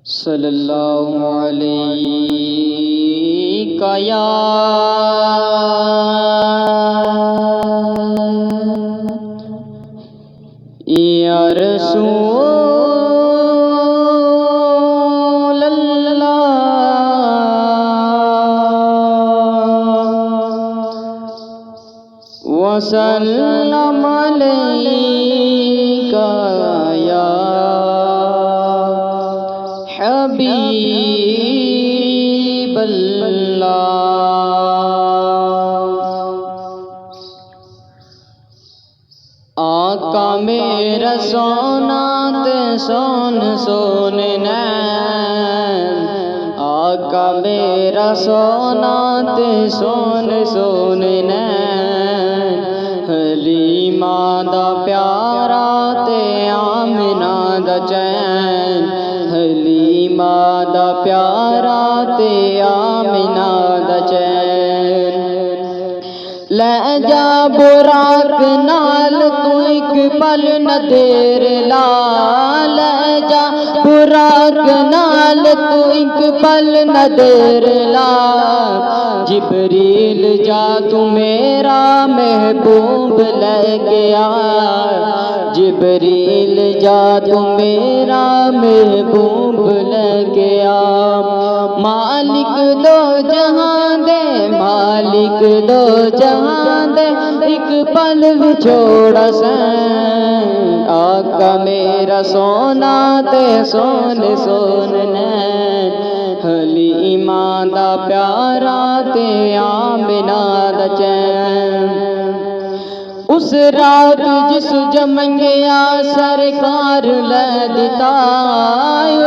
صلی اللہ علیہ یا رسول اللہ وسلم علیک یا حبیب اللہ۔ آقا میرا سونا تے سون نین، آقا میرا سونا تے سون نین، حلیمہ دا پیارا تے آمنہ دا چین، حلیمہ دا پیارا تے آمنہ دا چین۔ لے جا براق نال تو ایک پل نہ دیر لا، لے جا براق نال تو ایک پل نہ دیر لا، جبریل جا تو میرا محبوب لے گیا، جبریل جا تو میرا محبوب لے گیا۔ مالک دو جہاں دے، مالک دو جہاں دے، ایک پل بھی چھوڑا سین، آقا میرا سونا تے سون نین، حلیمہ دا پیارا تے آمنہ دا چین۔ اس رات جس جمنگیا سرکار لے دیتا،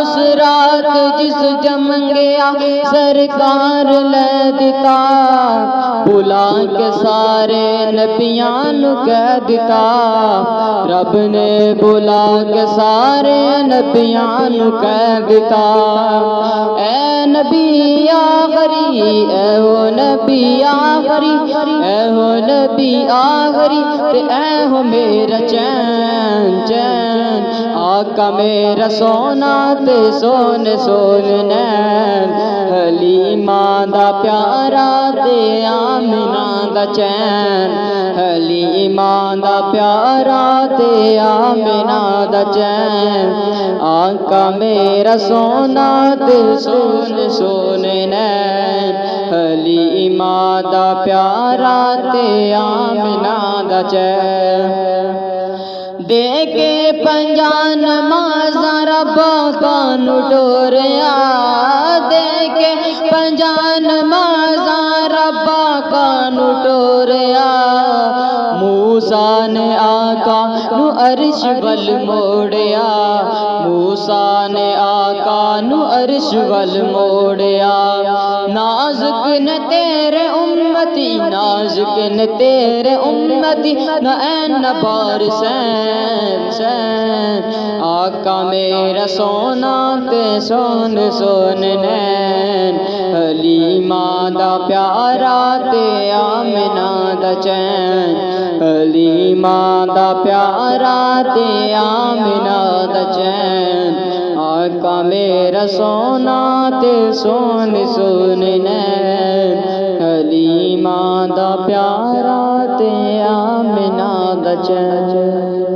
اس رات جس جمنگیا سرکار لے دیتا، بلا کے سارے نبیاں نو کہہ دیتا، رب نے بلا کے سارے نبیاں نو کہہ دیتا، اے نبی آخری، اے ہو نبی آخری، اے ہو نبی آخری، اے ہو میرا چین چین، آقا میرا سونا تے سون نین، حلیمہ دا پیارا تے آمنہ دا چین، حلیمہ دا پیارا تے آمنہ دا چین، آقا میرا سونا تے سون نین، حلیمہ دا پیارا تے آمنہ دا چین۔ دے کے پنجاں نمازاں ربا کانو ٹوریا، دے کے پنجاں نمازاں ربا کانو ٹوریا، موسیٰ نے آقا نو عرش ول موڑیا، موسیٰ نے آقا نو عرش ول موڑیا، نازک نے تیرے امتی، نازک نے تیرے امتی، نہ این نہ بار سین سین، آقا میرا سونا تے سون نین، حلیمہ دا پیارا تے آمنہ دا چین، حلیمہ دا پیارا تے آمنہ دا چین، آقا میرا سونا تے سون نین، حلیمہ دا پیارا تے آمنہ دا چین۔